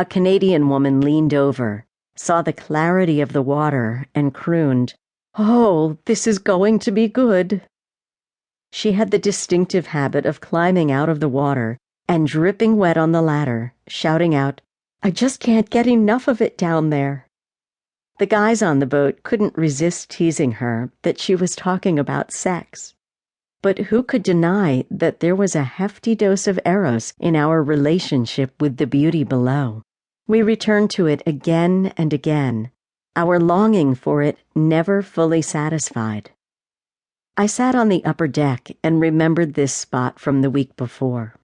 A Canadian woman leaned over, saw the clarity of the water, and crooned, "Oh, this is going to be good." She had the distinctive habit of climbing out of the water and dripping wet on the ladder, shouting out, "I just can't get enough of it down there." The guys on the boat couldn't resist teasing her that she was talking about sex. But who could deny that there was a hefty dose of eros in our relationship with the beauty below? We returned to it again and again, our longing for it never fully satisfied. I sat on the upper deck and remembered this spot from the week before.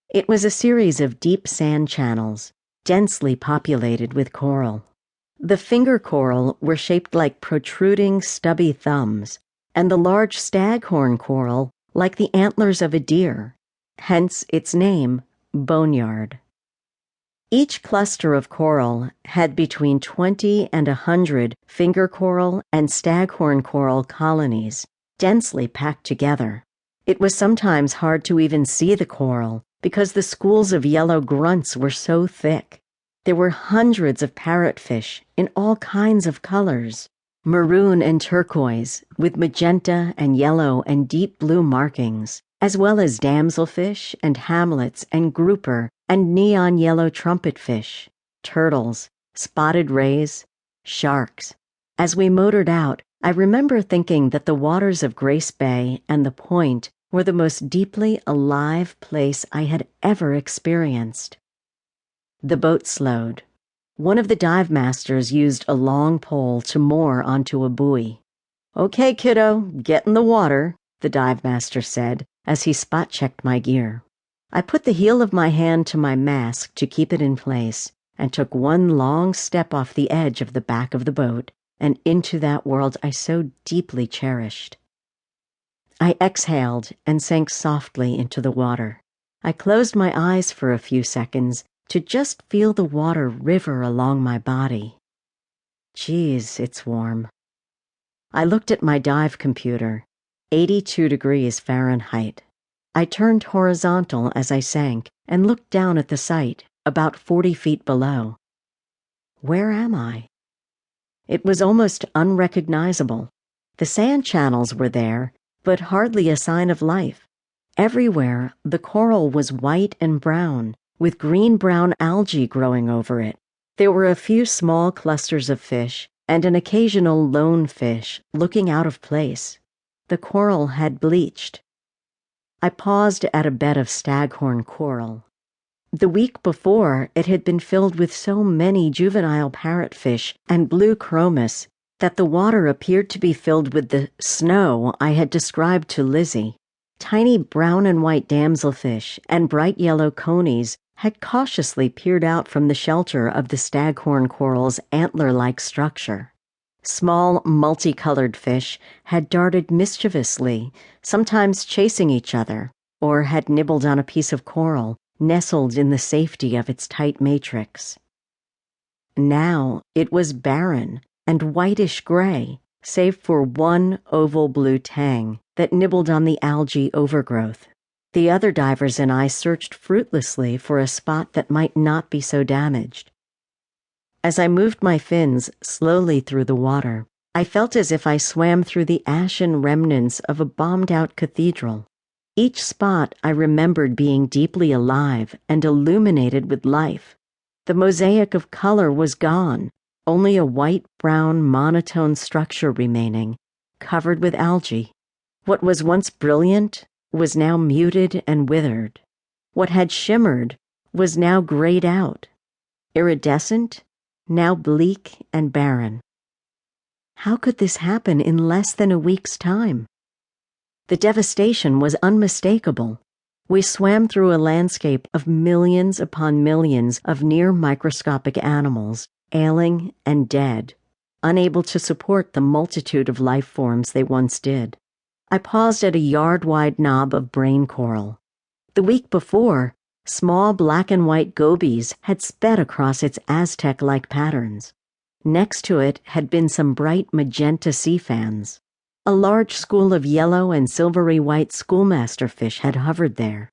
It was a series of deep sand channels, densely populated with coral. The finger coral were shaped like protruding, stubby thumbs, and the large staghorn coral like the antlers of a deer, hence its name, boneyard. Each cluster of coral had between 20 and 100 finger coral and staghorn coral colonies, densely packed together. It was sometimes hard to even see the coral because the schools of yellow grunts were so thick. There were hundreds of parrotfish in all kinds of colors, maroon and turquoise, with magenta and yellow and deep blue markings, as well as damselfish and hamlets and grouper and neon yellow trumpetfish, turtles, spotted rays, sharks. As we motored out, I remember thinking that the waters of Grace Bay and the Point were the most deeply alive place I had ever experienced. The boat slowed. One of the dive masters used a long pole to moor onto a buoy. "Okay, kiddo, get in the water," the dive master said as he spot-checked my gear. I put the heel of my hand to my mask to keep it in place and took one long step off the edge of the back of the boat and into that world I so deeply cherished. I exhaled and sank softly into the water. I closed my eyes for a few seconds to just feel the water river along my body. Geez, it's warm. I looked at my dive computer, 82 degrees Fahrenheit. I turned horizontal as I sank and looked down at the site, about 40 feet below. Where am I? It was almost unrecognizable. The sand channels were there, but hardly a sign of life. Everywhere, the coral was white and brown, with green-brown algae growing over it. There were a few small clusters of fish and an occasional lone fish looking out of place. The coral had bleached. I paused at a bed of staghorn coral. The week before, it had been filled with so many juvenile parrotfish and blue chromis that the water appeared to be filled with the snow I had described to Lizzie. Tiny brown and white damselfish and bright yellow conies had cautiously peered out from the shelter of the staghorn coral's antler-like structure. Small, multicolored fish had darted mischievously, sometimes chasing each other, or had nibbled on a piece of coral, nestled in the safety of its tight matrix. Now it was barren and whitish-gray, save for one oval blue tang that nibbled on the algae overgrowth. The other divers and I searched fruitlessly for a spot that might not be so damaged. As I moved my fins slowly through the water, I felt as if I swam through the ashen remnants of a bombed-out cathedral. Each spot I remembered being deeply alive and illuminated with life. The mosaic of color was gone, only a white-brown monotone structure remaining, covered with algae. What was once brilliant was now muted and withered. What had shimmered was now grayed out. Iridescent, now bleak and barren. How could this happen in less than a week's time? The devastation was unmistakable. We swam through a landscape of millions upon millions of near-microscopic animals, ailing and dead, unable to support the multitude of life forms they once did. I paused at a yard-wide knob of brain coral. The week before, small black and white gobies had sped across its Aztec-like patterns. Next to it had been some bright magenta sea fans. A large school of yellow and silvery white schoolmaster fish had hovered there.